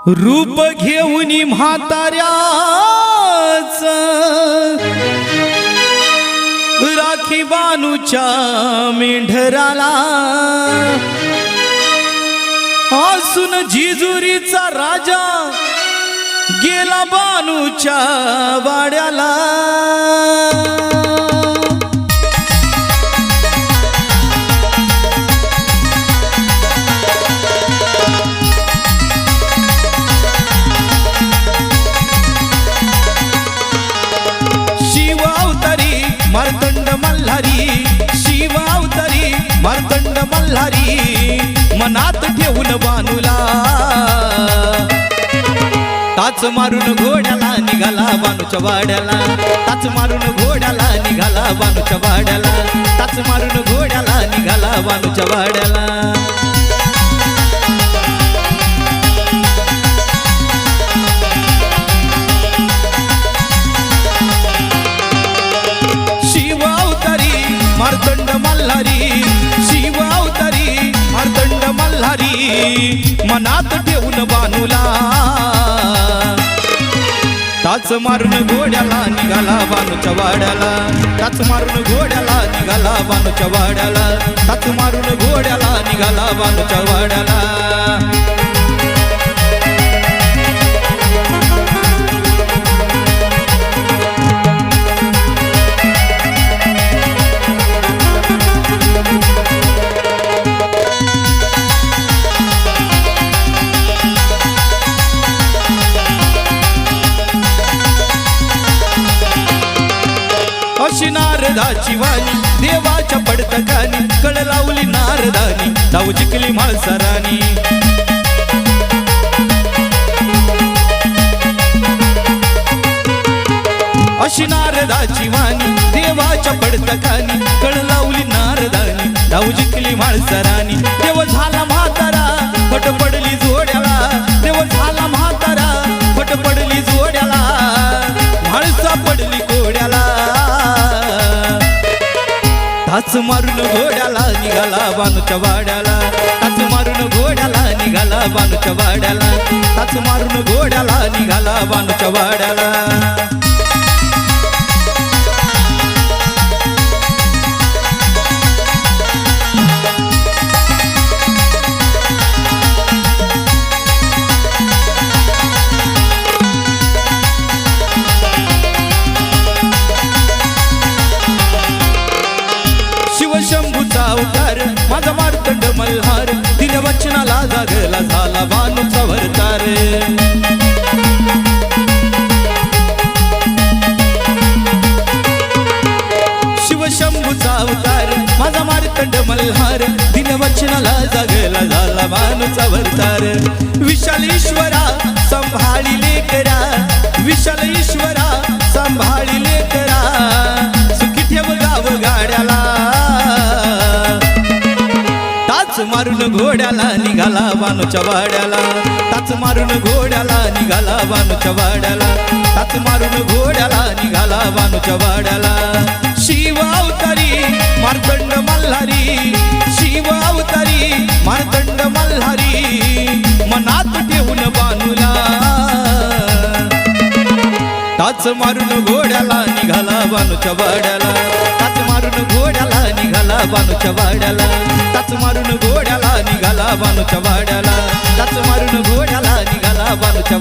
रूप घेऊन म्हाताऱ्याच राखी बानूच्या मेंढराला आसून जिजुरीचा राजा गेला बानूच्या वाड्याला। मार्तंड मल्हारी शिव अवतारी मार्तंड मल्हारी मनात ठेवून बानूला टाच मारून घोड्याला निघाला बानूच्या वाड्याला। टाच मारून घोड्याला निघाला बानूच्या वाड्याला। टाच मारून घोड्याला निघाला बानूच्या वाड्याला। मार्तंड मल्हारी शिव अवतारी मार्तंड मल्हारी मनात ठेवून बानूला टाच मारून घोड्याला निघाला बानूच्या वाड्याला। टाच मारून घोड्याला निघाला बानूच्या वाड्याला। टाच मारून घोड्याला निघाला बानूच्या वाड्याला। अशी नारदाची वाणी देवाच्या पडतकानी कळ लावली नारदानी धाव जिंकली म्हाळसारानी। अशी नारदाची वाणी देवाच्या पडतकानी कळ लावली नारदानी धाव जिंकली म्हाळसारानी। देव झाला म्हातारा फट पडली जोड्याला। देव झाला म्हातारा फट पडली जोड्याला। म्हाळसा पडली कोड्याला टाच मारून घोड्याला निघाला बानूच्या वाड्याला। टाच मारून घोड्याला निघाला बानूच्या वाड्याला। टाच मारून घोड्याला निघाला बानूच्या वाड्याला। शंभूचा अवतार माझा मार्तंड मल्हार तिने वचनाला जागला झाला बानूचा वरतार। शिवशंभूचा अवतार माझा मार्तंड मल्हार तिने वचनाला जागला झाला बानूचा वरतार। विशाल ईश्वरा संभाळी लेकरा विशाल ईश्वरा संभाळी लेकरा सुखी ठेव गाव गाड्याला। टाच मारून घोड्याला निघाला बानूच्या वाड्याला। टाच मारून घोड्याला निघाला बानूच्या वाड्याला। टाच मारून घोड्याला निघाला बानूच्या वाड्याला। शिव अवतारी मार्तंड मल्हारी शिव अवतारी मार्तंड मल्हारी मनात ठेवून बानूला टाच मारून घोड्याला निघाला बानूच्या वाड्याला। टाच मारून घोड्याला निघाला बानूच्या वाड्याला। टाच मारून घोड्याला निघाला बानूच्या वाड्याला। टाच मारून घोड्याला निघाला बानूच्या